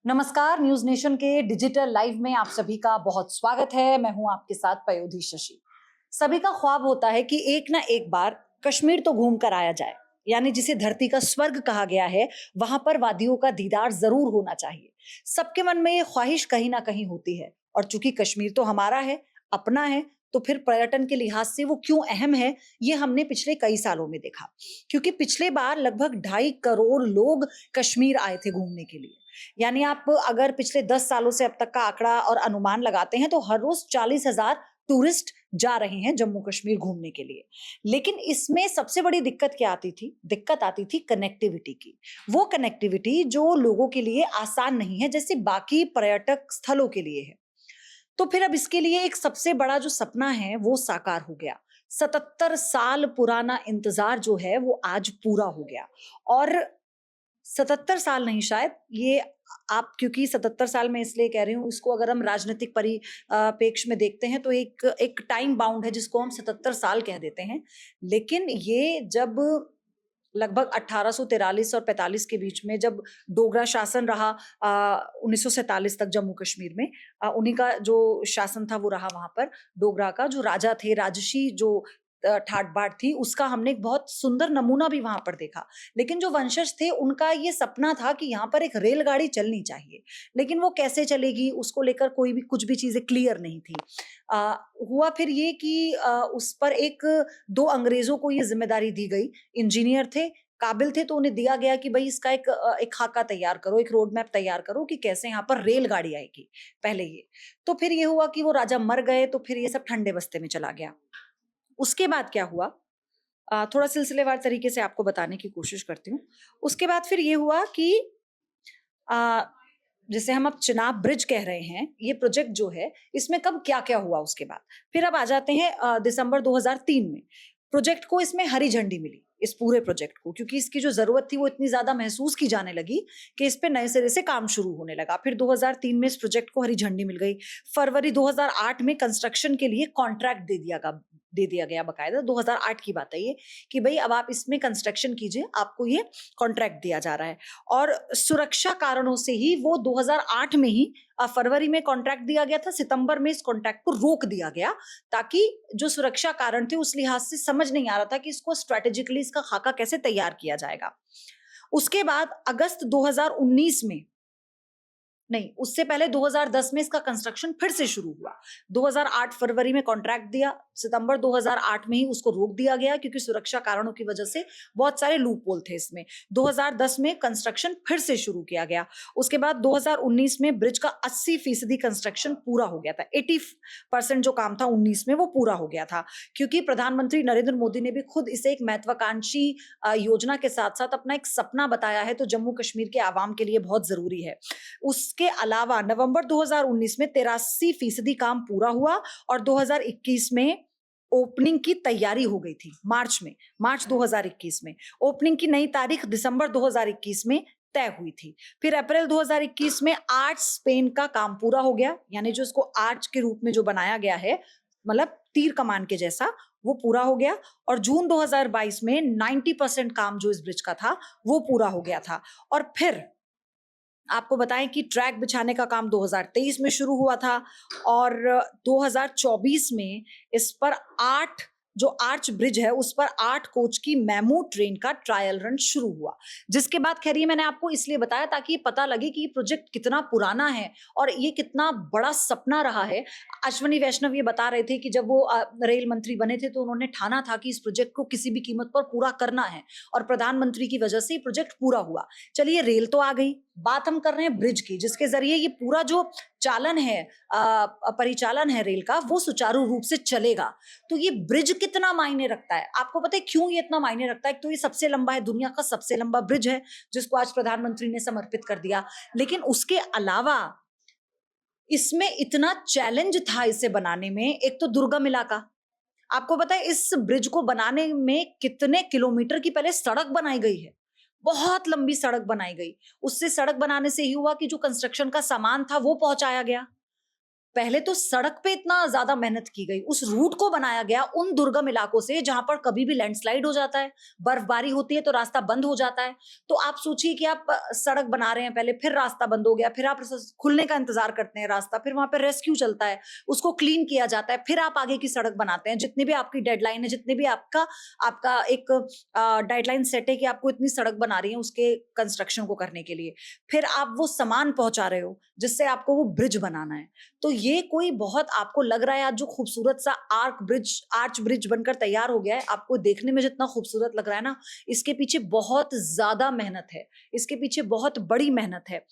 नमस्कार, news nation के digital live में आप सभी का बहुत स्वागत है। मैं हूं आपके साथ पयोधी शशि। सभी का ख्वाब होता है कि एक ना एक बार कश्मीर तो घूम कर आया जाए, यानी जिसे धरती का स्वर्ग कहा गया है, वहां पर वादियों का दीदार जरूर होना चाहिए। सबके मन में ये ख्वाहिश कहीं ना कहीं होती है, और चूंकि कश्मीर तो हमारा है, अपना है, तो फिर पर्यटन के लिहाज से वो क्यों अहम है, ये हमने पिछले कई सालों में देखा। क्योंकि पिछले बार लगभग 2.5 करोड़ लोग कश्मीर आए थे घूमने के लिए। यानी आप अगर पिछले 10 सालों से अब तक का आंकड़ा और अनुमान लगाते हैं, तो हर रोज 40,000 टूरिस्ट जा रहे हैं जम्मू कश्मीर घूमने के लिए। लेकिन इसमें सबसे बड़ी दिक्कत क्या आती थी? दिक्कत आती थी कनेक्टिविटी की। वो कनेक्टिविटी जो लोगों के लिए आसान नहीं है, जैसे बाकी पर्यटक स्थलों के लिए है। तो फिर अब इसके लिए एक सबसे बड़ा जो सपना है वो साकार हो गया। 77 साल पुराना इंतजार जो है वो आज पूरा हो गया। और 77 साल नहीं, शायद ये आप, क्योंकि 77 साल मैं इसलिए कह रही हूँ, इसको अगर हम राजनीतिक परिपेक्ष में देखते हैं तो एक एक टाइम बाउंड है जिसको हम 77 साल कह देते हैं। लेकिन ये जब लगभग 1843 और 45 के बीच में जब डोगरा शासन रहा, 1947 तक जम्मू कश्मीर में, उन्हीं का जो शासन था वो रहा वहां पर। डोगरा का जो राजा थे, राजसी जो ठाट बाट थी, उसका हमने एक बहुत सुंदर नमूना भी वहां पर देखा। लेकिन जो वंशज थे उनका ये सपना था कि यहाँ पर एक रेलगाड़ी चलनी चाहिए, लेकिन वो कैसे चलेगी उसको लेकर कोई भी कुछ भी चीजें क्लियर नहीं थी। आ, हुआ फिर ये कि उस पर एक दो अंग्रेजों को ये जिम्मेदारी दी गई। इंजीनियर थे, काबिल थे, तो उन्हें दिया गया कि भाई इसका एक खाका तैयार करो, एक रोड मैप तैयार करो कि कैसे यहाँ पर रेलगाड़ी आएगी। पहले ये, तो फिर ये हुआ कि वो राजा मर गए, तो फिर ये सब ठंडे बस्ते में चला गया। उसके बाद क्या हुआ, थोड़ा सिलसिलेवार तरीके से आपको बताने की कोशिश करती हूँ। उसके बाद फिर ये हुआ कि आ, जिसे हम अब चिनाब ब्रिज कह रहे हैं, ये प्रोजेक्ट जो है, इसमें कब क्या क्या हुआ उसके बाद। फिर अब आ जाते हैं दिसंबर 2003 में। प्रोजेक्ट को इसमें हरी झंडी मिली, इस पूरे प्रोजेक्ट को, क्योंकि इसकी जो जरूरत थी वो इतनी ज्यादा महसूस की जाने लगी कि इस पे नए सिरे से काम शुरू होने लगा। फिर 2003 में इस प्रोजेक्ट को हरी झंडी मिल गई। फरवरी 2008 में कंस्ट्रक्शन के लिए कॉन्ट्रैक्ट दे दिया गया बकायदा। 2008 की बात है ये, कि भाई अब आप इसमें कंस्ट्रक्शन कीजिए, आपको ये कॉन्ट्रैक्ट दिया जा रहा है। और सुरक्षा कारणों से ही वो 2008 में ही, फरवरी में कॉन्ट्रैक्ट दिया गया था, सितंबर में इस कॉन्ट्रैक्ट को रोक दिया गया, ताकि जो सुरक्षा कारण थे उस लिहाज से समझ नहीं आ रहा था कि इसको स्ट्रेटेजिकली इसका खाका कैसे तैयार किया जाएगा। उसके बाद अगस्त 2019 में, नहीं, उससे पहले 2010 में इसका कंस्ट्रक्शन फिर से शुरू हुआ। 2008 फरवरी में कॉन्ट्रैक्ट दिया, सितंबर 2008 में ही उसको रोक दिया गया, क्योंकि सुरक्षा कारणों की वजह से बहुत सारे लूप होल थे इसमें। 2010 में कंस्ट्रक्शन फिर से शुरू किया गया। उसके बाद 2019 में ब्रिज का 80% कंस्ट्रक्शन पूरा हो गया था। 80% जो काम था 19 में वो पूरा हो गया था, क्योंकि प्रधानमंत्री नरेंद्र मोदी ने भी खुद इसे एक महत्वाकांक्षी योजना के साथ साथ अपना एक सपना बताया है, तो जम्मू कश्मीर के आवाम के लिए बहुत जरूरी है। उसके अलावा नवंबर 2019 में 83% काम पूरा हुआ, और 2021 में ओपनिंग की तैयारी हो गई थी। मार्च 2021 में ओपनिंग की नई तारीख दिसंबर 2021 में तय हुई थी। फिर अप्रैल 2021 में आर्च स्पेन का काम पूरा हो गया, यानी जो इसको आर्च के रूप में जो बनाया गया है, मतलब तीर कमान के जैसा, वो पूरा हो गया। और जून 2022 में 90% काम जो इस ब्रिज का था वो पूरा हो गया था। और फिर आपको बताएं कि ट्रैक बिछाने का काम 2023 में शुरू हुआ था, और 2024 में इस पर 8, जो आर्च ब्रिज है उस पर 8 कोच की मेमू ट्रेन का ट्रायल रन शुरू हुआ। जिसके बाद, खैर ये मैंने आपको इसलिए बताया ताकि ये पता लगे कि ये प्रोजेक्ट कितना पुराना है और ये कितना बड़ा सपना रहा है। अश्वनी वैष्णव ये बता रहे थे कि जब वो रेल मंत्री बने थे तो उन्होंने ठाना था कि इस प्रोजेक्ट को किसी भी कीमत पर पूरा करना है, और प्रधानमंत्री की वजह से ये प्रोजेक्ट पूरा हुआ। चलिए, रेल तो आ गई, बात हम कर रहे हैं ब्रिज की, जिसके जरिए ये पूरा जो चालन है, परिचालन है रेल का, वो सुचारू रूप से चलेगा। तो ये ब्रिज कितना मायने रखता है, आपको पता है क्यों ये इतना मायने रखता है? तो ये सबसे लंबा है, दुनिया का सबसे लंबा ब्रिज है, जिसको आज प्रधानमंत्री ने समर्पित कर दिया। लेकिन उसके अलावा इसमें इतना चैलेंज था इसे बनाने में। एक तो दुर्गम इलाका, आपको पता है इस ब्रिज को बनाने में कितने किलोमीटर की पहले सड़क बनाई गई है, बहुत लंबी सड़क बनाई गई। उससे सड़क बनाने से ही हुआ कि जो कंस्ट्रक्शन का सामान था वो पहुंचाया गया। पहले तो सड़क पे इतना ज्यादा मेहनत की गई, उस रूट को बनाया गया उन दुर्गम इलाकों से जहां पर कभी भी लैंडस्लाइड हो जाता है, बर्फबारी होती है तो रास्ता बंद हो जाता है। तो आप सोचिए कि आप सड़क बना रहे हैं पहले, फिर रास्ता बंद हो गया, फिर आप खुलने का इंतजार करते हैं रास्ता, फिर वहां पर रेस्क्यू चलता है, उसको क्लीन किया जाता है, फिर आप आगे की सड़क बनाते हैं। जितनी भी आपकी डेडलाइन है, जितने भी आपका आपका एक डेडलाइन सेट है कि आपको इतनी सड़क बना रही है उसके कंस्ट्रक्शन को करने के लिए, फिर आप वो सामान पहुंचा रहे हो जिससे आपको वो ब्रिज बनाना है। तो ये कोई बहुत आपको लग रहा है आज जो खूबसूरत सा आर्च ब्रिज बनकर तैयार हो गया है, आपको देखने में जितना खूबसूरत लग रहा है ना, इसके पीछे बहुत ज्यादा मेहनत है, इसके पीछे बहुत बड़ी मेहनत है।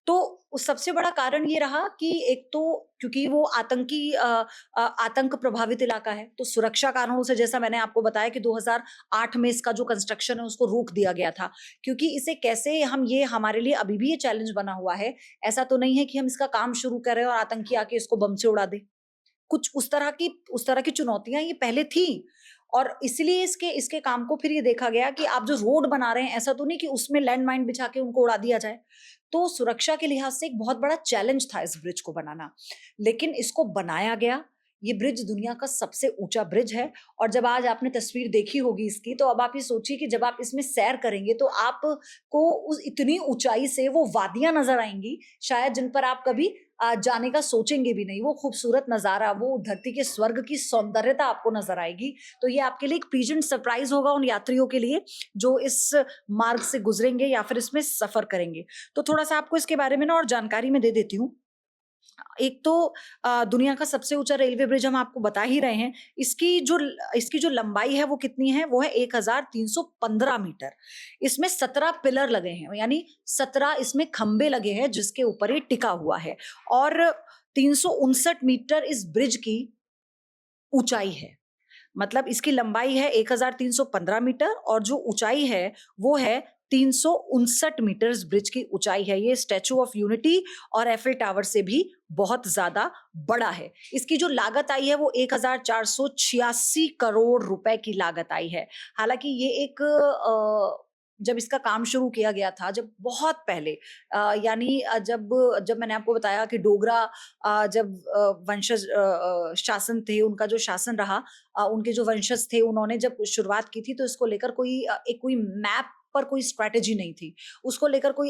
तो उस सबसे बड़ा कारण ये रहा कि एक तो क्योंकि वो आतंक प्रभावित इलाका है, तो सुरक्षा कारणों से, जैसा मैंने आपको बताया कि 2008 में इसका जो कंस्ट्रक्शन है उसको रोक दिया गया था, क्योंकि इसे कैसे हम, ये हमारे लिए अभी भी ये चैलेंज बना हुआ है। ऐसा तो नहीं है कि हम इसका काम शुरू करें और आतंकी आके इसको बम से उड़ा दे। कुछ उस तरह की चुनौतियां ये पहले थी, और इसलिए इसके इसके काम को फिर ये देखा गया कि आप जो रोड बना रहे हैं, ऐसा तो नहीं कि उसमें लैंड माइन बिछा के उनको उड़ा दिया जाए। तो सुरक्षा के लिहाज से एक बहुत बड़ा चैलेंज था इस ब्रिज को बनाना, लेकिन इसको बनाया गया। ये ब्रिज दुनिया का सबसे ऊंचा ब्रिज है, और जब आज आपने तस्वीर देखी होगी इसकी, तो अब आप ये सोचिए कि जब आप इसमें सैर करेंगे तो आपको उस इतनी ऊंचाई से वो वादियां नजर आएंगी, शायद जिन पर आप कभी जाने का सोचेंगे भी नहीं। वो खूबसूरत नजारा, वो धरती के स्वर्ग की सौंदर्यता आपको नजर आएगी। तो ये आपके लिए एक प्लीजेंट सरप्राइज होगा उन यात्रियों के लिए जो इस मार्ग से गुजरेंगे या फिर इसमें सफर करेंगे। तो थोड़ा सा आपको इसके बारे में ना और जानकारी में दे देती हूँ। एक तो दुनिया का सबसे ऊंचा रेलवे ब्रिज हम आपको बता ही रहे हैं। इसकी जो लंबाई है वो कितनी है, वो है 1315 मीटर। इसमें 17 पिलर लगे हैं, यानी 17 इसमें खंबे लगे हैं जिसके ऊपर ये टिका हुआ है, और 359 मीटर इस ब्रिज की ऊंचाई है। मतलब इसकी लंबाई है 1315 मीटर, और जो ऊंचाई है वो है 359 मीटर। इस ब्रिज की ऊंचाई है। ये स्टैचू ऑफ यूनिटी और एफिल टावर से भी बहुत ज्यादा बड़ा है। इसकी जो लागत आई है वो 1486 करोड़ रुपए की लागत आई है। हालांकि ये एक जब इसका काम शुरू किया गया था, जब बहुत पहले, यानी जब जब मैंने आपको बताया कि डोगरा जब वंशज शासन थे, उनका जो शासन रहा, उनके जो वंशज थे, उन्होंने जब शुरुआत की थी, तो इसको लेकर कोई मैप पर कोई स्ट्रैटेजी नहीं थी। उसको लेकर कोई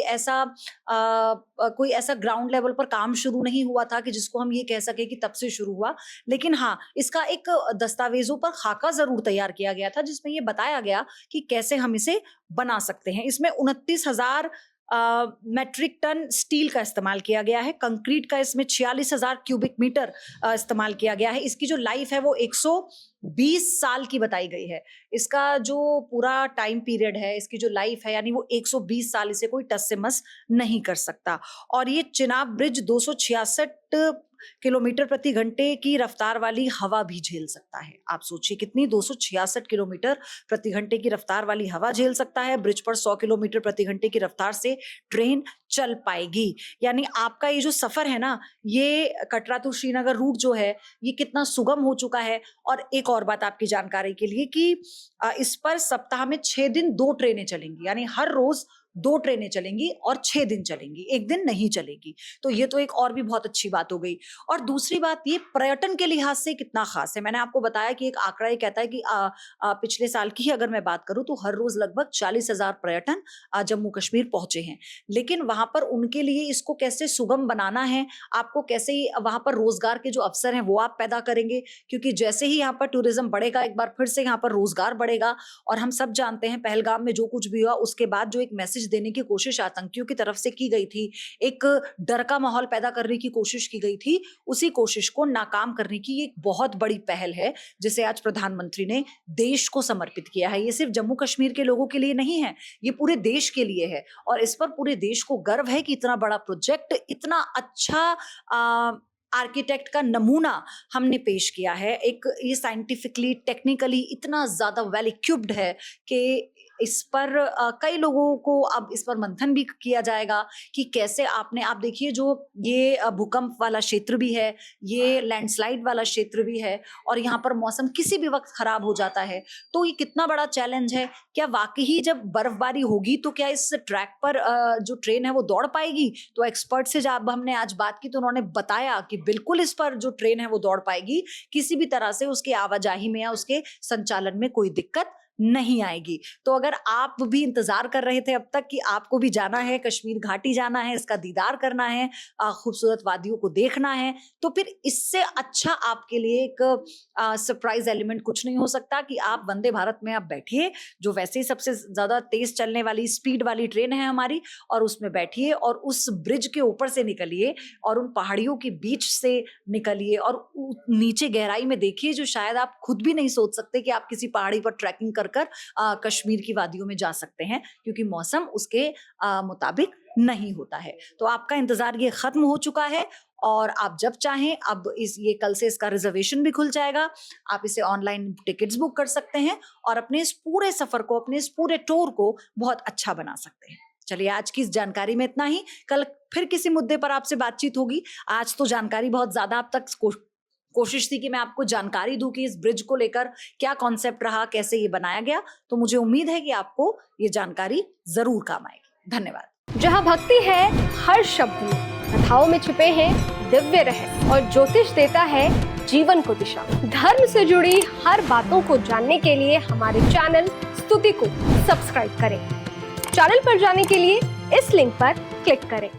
ऐसा ग्राउंड लेवल पर काम शुरू नहीं हुआ था कि जिसको हम ये कह सके कि तब से शुरू हुआ। लेकिन हाँ, इसका एक दस्तावेजों पर खाका जरूर तैयार किया गया था जिसमें ये बताया गया कि कैसे हम इसे बना सकते हैं। इसमें 29,000 मेट्रिक टन स्टील का इस्तेमाल किया गया है। कंक्रीट का इसमें 46,000 क्यूबिक मीटर इस्तेमाल किया गया है। इसकी जो लाइफ है वो 120 साल की बताई गई है। इसका जो पूरा टाइम पीरियड है, इसकी जो लाइफ है, यानी वो 120 साल, इसे कोई टस से मस नहीं कर सकता। और ये चिनाब ब्रिज 266 किलोमीटर प्रति घंटे की रफ्तार वाली हवा भी झेल सकता है। आप सोचिए कितनी, 266 किलोमीटर प्रति घंटे की रफ्तार वाली हवा झेल सकता है। ब्रिज पर 100 किलोमीटर प्रति घंटे की रफ्तार से ट्रेन चल पाएगी। यानी आपका ये जो सफर है ना, ये कटरा टू श्रीनगर रूट जो है, ये कितना सुगम हो चुका है। और एक और बात आपकी जानकारी के लिए कि इस पर सप्ताह में 6 दिन 2 ट्रेनें चलेंगी, यानी हर रोज 2 ट्रेनें चलेंगी और 6 दिन चलेंगी, एक दिन नहीं चलेगी। तो ये तो एक और भी बहुत अच्छी बात हो गई। और दूसरी बात, ये पर्यटन के लिहाज से कितना खास है। मैंने आपको बताया कि एक आंकड़ा ये कहता है कि पिछले साल की ही अगर मैं बात करूं तो हर रोज लगभग 40,000 पर्यटन जम्मू कश्मीर पहुंचे हैं। लेकिन वहां पर उनके लिए इसको कैसे सुगम बनाना है, आपको कैसे वहां पर रोजगार के जो अवसर हैं वो आप पैदा करेंगे, क्योंकि जैसे ही यहाँ पर टूरिज्म बढ़ेगा, एक बार फिर से यहाँ पर रोजगार बढ़ेगा। और हम सब जानते हैं पहलगाम में जो कुछ भी हुआ, उसके बाद जो एक मैसेज देने की कोशिश आतंकियों की तरफ से की गई थी, एक डर का माहौल पैदा करने की कोशिश की गई थी, उसी कोशिश को नाकाम करने की एक बहुत बड़ी पहल है जिसे आज प्रधानमंत्री ने देश को समर्पित किया है। ये सिर्फ जम्मू कश्मीर के लोगों के लिए नहीं है, ये पूरे देश के लिए है। और इस पर पूरे देश को गर्व है कि इतना बड़ा प्रोजेक्ट, इतना अच्छा आर्किटेक्ट का नमूना हमने पेश किया है। एक ये साइंटिफिकली, टेक्निकली इतना ज्यादा वेल इक्विप्ड है कि इस पर कई लोगों को अब इस पर मंथन भी किया जाएगा कि कैसे आप देखिए जो ये भूकंप वाला क्षेत्र भी है, ये लैंडस्लाइड वाला क्षेत्र भी है और यहाँ पर मौसम किसी भी वक्त खराब हो जाता है। तो ये कितना बड़ा चैलेंज है। क्या वाकई ही जब बर्फबारी होगी तो क्या इस ट्रैक पर जो ट्रेन है वो दौड़ पाएगी? तो एक्सपर्ट से जब हमने आज बात की तो उन्होंने बताया कि बिल्कुल इस पर जो ट्रेन है वो दौड़ पाएगी, किसी भी तरह से उसके आवाजाही में या उसके संचालन में कोई दिक्कत नहीं आएगी। तो अगर आप भी इंतजार कर रहे थे अब तक कि आपको भी जाना है, कश्मीर घाटी जाना है, इसका दीदार करना है, खूबसूरत वादियों को देखना है, तो फिर इससे अच्छा आपके लिए एक सरप्राइज एलिमेंट कुछ नहीं हो सकता कि आप वंदे भारत में आप बैठिए, जो वैसे ही सबसे ज्यादा तेज चलने वाली स्पीड वाली ट्रेन है हमारी, और उसमें बैठिए और उस ब्रिज के ऊपर से निकलिए और उन पहाड़ियों के बीच से निकलिए और नीचे गहराई में देखिए, जो शायद आप खुद भी नहीं सोच सकते कि आप किसी पहाड़ी पर ट्रैकिंग कर कश्मीर की वादियों में जा सकते हैं, क्योंकि मौसम उसके मुताबिक नहीं होता है। तो आपका इंतजार ये खत्म हो चुका है और आप जब चाहें अब ये कल से इसका रिजर्वेशन भी खुल जाएगा। आप इसे ऑनलाइन टिकट्स बुक कर सकते हैं और अपने इस पूरे सफर को, अपने इस पूरे टूर को बहुत अच्छा बना सकते हैं। चलिए, आज की इस जानकारी में इतना ही। कल फिर किसी मुद्दे पर आपसे बातचीत होगी। आज तो जानकारी बहुत ज्यादा आप तक कोशिश थी कि मैं आपको जानकारी दूं कि इस ब्रिज को लेकर क्या कॉन्सेप्ट रहा, कैसे ये बनाया गया। तो मुझे उम्मीद है कि आपको ये जानकारी जरूर काम आएगी। धन्यवाद। जहाँ भक्ति है हर शब्द में, कथाओं में छिपे हैं दिव्य रहस्य और ज्योतिष देता है जीवन को दिशा। धर्म से जुड़ी हर बातों को जानने के लिए हमारे चैनल स्तुति को सब्सक्राइब करें। चैनल पर जाने के लिए इस लिंक पर क्लिक करें।